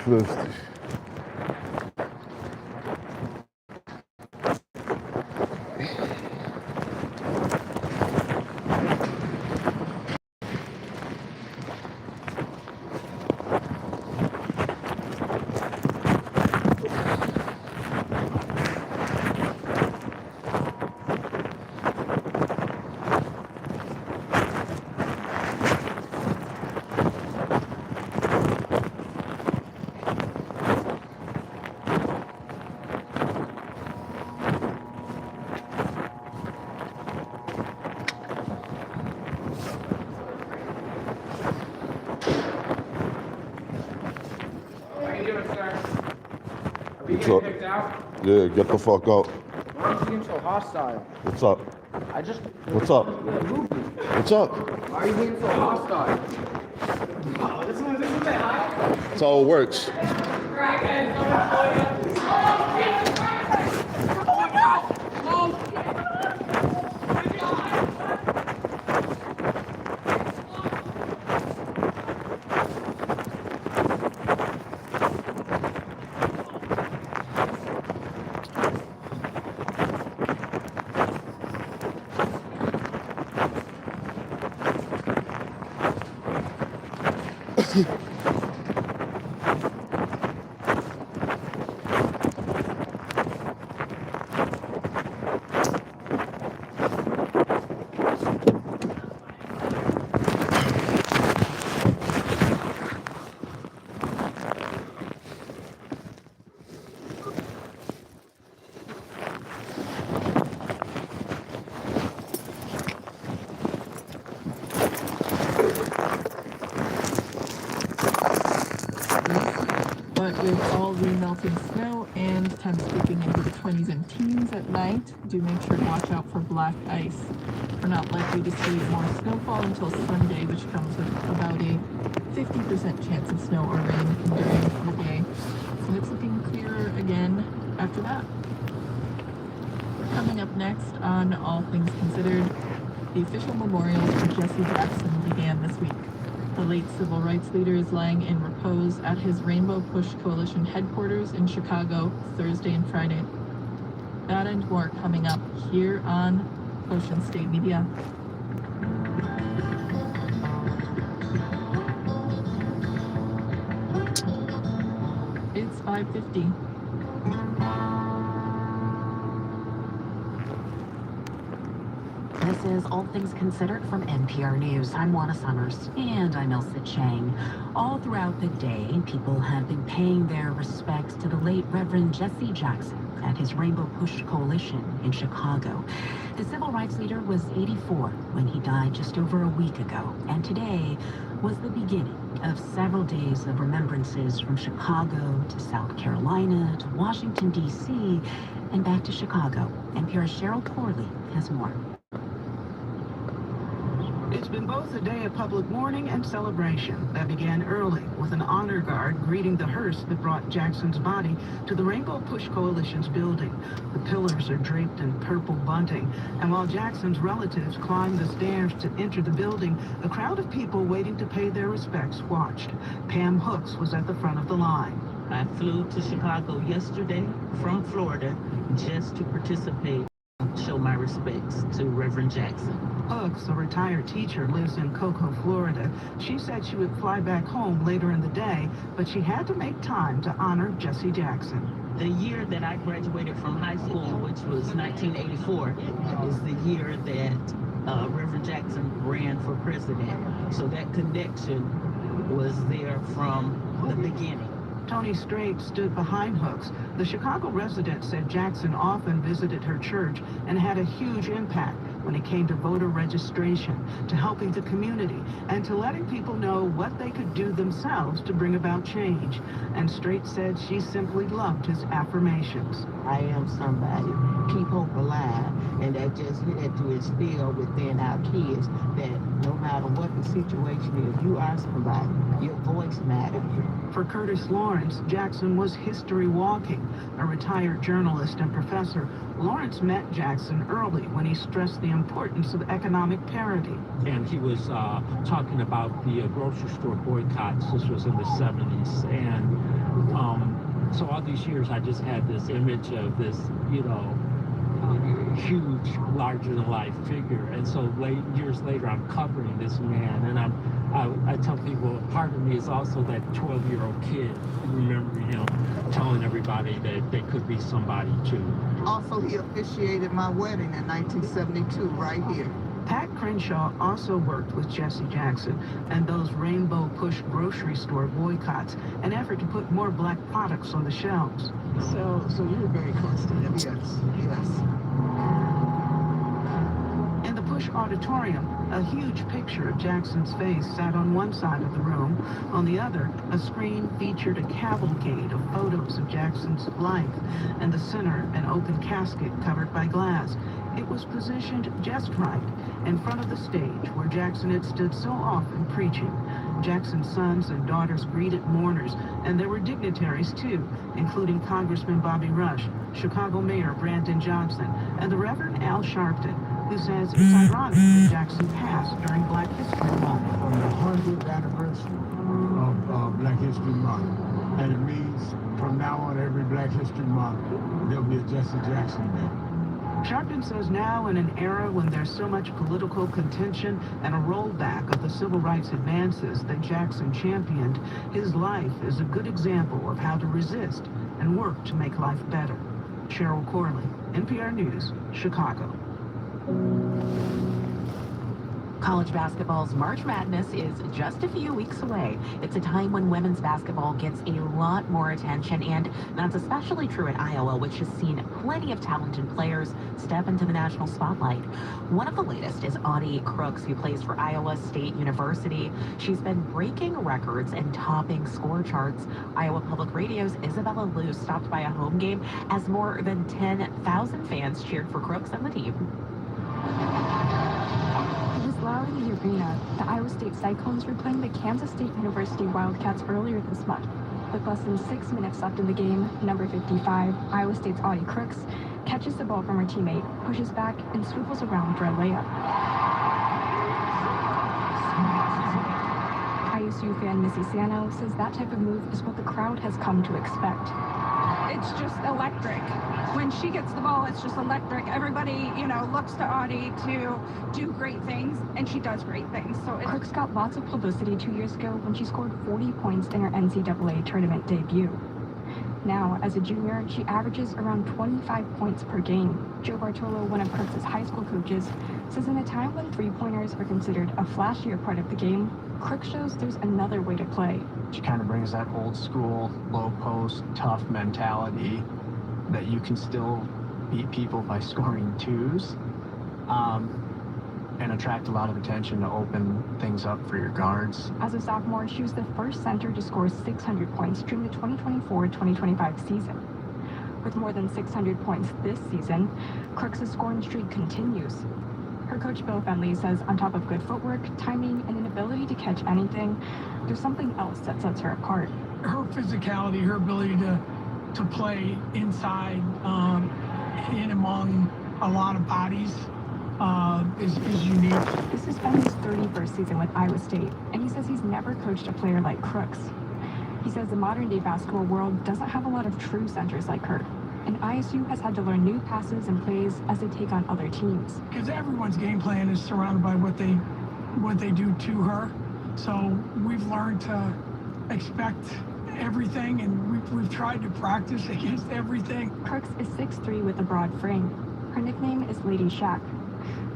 Lustig. What's up? Kicked out? Yeah, get the fuck out. Why are you being so hostile? What's up? I just. What's up? What's up? Why are you being so hostile? That's how it works. But with all the melting snow and temps creeping into the 20s and teens at night, do make sure to watch out for black ice. We're not likely to see more snowfall until Sunday, which comes with about a 50% chance of snow or rain during the day. And it's looking clearer again after that. Coming up next on All Things Considered, the official memorials for Jesse Jackson began this week. The late civil rights leader is lying in repose at his Rainbow Push Coalition headquarters in Chicago Thursday and Friday. That and more coming up here on Ocean State Media. It's 5:50. This is All Things Considered from NPR News. I'm Juana Summers. And I'm Elsa Chang. All throughout the day, people have been paying their respects to the late Reverend Jesse Jackson at his Rainbow Push Coalition in Chicago. The civil rights leader was 84 when he died just over a week ago. And today was the beginning of several days of remembrances from Chicago to South Carolina to Washington, D.C., and back to Chicago. NPR's Cheryl Corley has more. It's been both a day of public mourning and celebration that began early with an honor guard greeting the hearse that brought Jackson's body to the Rainbow Push Coalition's building. The pillars are draped in purple bunting, and while Jackson's relatives climbed the stairs to enter the building, a crowd of people waiting to pay their respects watched. Pam Hooks was at the front of the line. I flew to Chicago yesterday from Florida just to participate and show my respects to Reverend Jackson. Hooks, a retired teacher, lives in Cocoa, Florida. She said she would fly back home later in the day, but she had to make time to honor Jesse Jackson. The year that I graduated from high school, which was 1984, is the year that Reverend Jackson ran for president. So that connection was there from the beginning. Tony Strait stood behind Hooks. The Chicago resident said Jackson often visited her church and had a huge impact when it came to voter registration, to helping the community, and to letting people know what they could do themselves to bring about change. And Strait said she simply loved his affirmations. I am somebody. Keep hope alive. And that just had to instill within our kids that no matter what the situation is, you are somebody. Your voice matters. For Curtis Lawrence, Jackson was history walking. A retired journalist and professor, Lawrence met Jackson early when he stressed the importance of economic parity. And he was talking about the grocery store boycotts. This was in the 70s. And So all these years, I just had this image of this, you know, huge, larger-than-life figure. And so years later, I'm covering this man, and I tell people, part of me is also that 12-year-old kid remembering him telling everybody that they could be somebody too. Also, he officiated my wedding in 1972 right here. Pat Crenshaw also worked with Jesse Jackson and those Rainbow Push grocery store boycotts, an effort to put more black products on the shelves. So you were very close to him. Yes, yes. In the Push auditorium, a huge picture of Jackson's face sat on one side of the room. On the other, a screen featured a cavalcade of photos of Jackson's life, and the center, an open casket covered by glass. It was positioned just right in front of the stage where Jackson had stood so often preaching. Jackson's sons and daughters greeted mourners, and there were dignitaries too, including Congressman Bobby Rush, Chicago Mayor Brandon Johnson, and the Reverend Al Sharpton, who says it's ironic that Jackson passed during Black History Month. On the 100th anniversary of Black History Month. And it means from now on, every Black History Month, there'll be a Jesse Jackson Day. Sharpton says now, in an era when there's so much political contention and a rollback of the civil rights advances that Jackson championed, his life is a good example of how to resist and work to make life better. Cheryl Corley, NPR News, Chicago. College basketball's March Madness is just a few weeks away. It's a time when women's basketball gets a lot more attention, and that's especially true at Iowa, which has seen plenty of talented players step into the national spotlight. One of the latest is Audie Crooks, who plays for Iowa State University. She's been breaking records and topping score charts. Iowa Public Radio's Isabella Liu stopped by a home game as more than 10,000 fans cheered for Crooks and the team. It was loud in the arena. The Iowa State Cyclones were playing the Kansas State University Wildcats earlier this month. With less than 6 minutes left in the game, number 55, Iowa State's Audie Crooks, catches the ball from her teammate, pushes back, and swivels around for a layup. ISU fan Missy Sano says that type of move is what the crowd has come to expect. It's just electric. When she gets the ball, it's just electric. Everybody, looks to Audie to do great things, and she does great things. So Crooks got lots of publicity 2 years ago when she scored 40 points in her NCAA tournament debut. Now, as a junior, she averages around 25 points per game. Joe Bartolo, one of Crooks' high school coaches, says in a time when three-pointers are considered a flashier part of the game, Crooks shows there's another way to play. She kind of brings that old school, low post, tough mentality that you can still beat people by scoring twos and attract a lot of attention to open things up for your guards. As a sophomore, she was the first center to score 600 points during the 2024-2025 season. With more than 600 points this season, Crooks' scoring streak continues. Her coach Bill Fenley says on top of good footwork, timing, and an ability to catch anything, there's something else that sets her apart. Her physicality, her ability to play inside, in among a lot of bodies, is unique. This is Fenley's 31st season with Iowa State, and he says he's never coached a player like Crooks. He says the modern-day basketball world doesn't have a lot of true centers like her, and ISU has had to learn new passes and plays as they take on other teams. Because everyone's game plan is surrounded by what they do to her, so we've learned to expect everything, and we've tried to practice against everything. Crooks is 6'3" with a broad frame. Her nickname is Lady Shaq.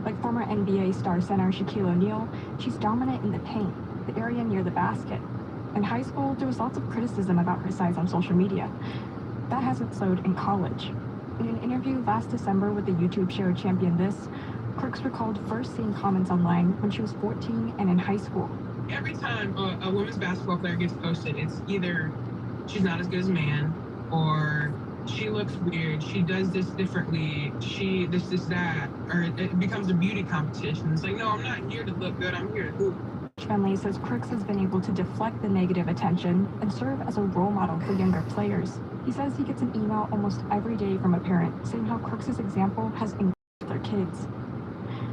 Like former NBA star center Shaquille O'Neal, she's dominant in the paint, the area near the basket. In high school, there was lots of criticism about her size on social media. That hasn't slowed in college. In an interview last December with the YouTube show Champion This, Crooks recalled first seeing comments online when she was 14 and in high school. Every time a women's basketball player gets posted, it's either she's not as good as a man, or she looks weird, she does this differently, she this, that, or it becomes a beauty competition. It's like, no, I'm not here to look good, I'm here to hoop. Fenley says Crooks has been able to deflect the negative attention and serve as a role model for younger players. He says he gets an email almost every day from a parent saying how Crooks' example has encouraged their kids.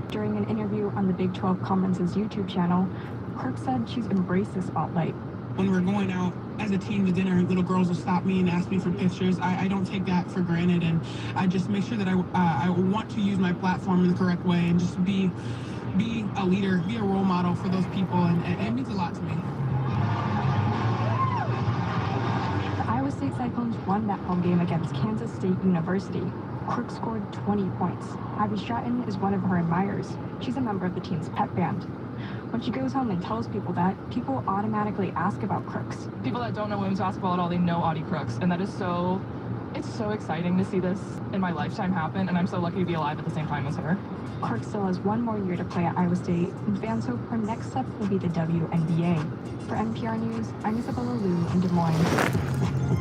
During an interview on the Big 12 Commons' YouTube channel, Crooks said she's embraced the spotlight. When we're going out as a teen to dinner, little girls will stop me and ask me for pictures. I don't take that for granted, and I just make sure that I want to use my platform in the correct way and just be a leader, be a role model for those people, and it means a lot to me. The Iowa State Cyclones won that home game against Kansas State University. Crook scored 20 points. Abby Stratton is one of her admirers. She's a member of the team's pep band. When she goes home and tells people that, people automatically ask about Crooks. People that don't know women's basketball at all, they know Audie Crooks, and that is it's so exciting to see this in my lifetime happen, and I'm so lucky to be alive at the same time as her. Crooks still has one more year to play at Iowa State, and fans hope her next step will be the WNBA. For NPR News, I'm Isabella Liu in Des Moines.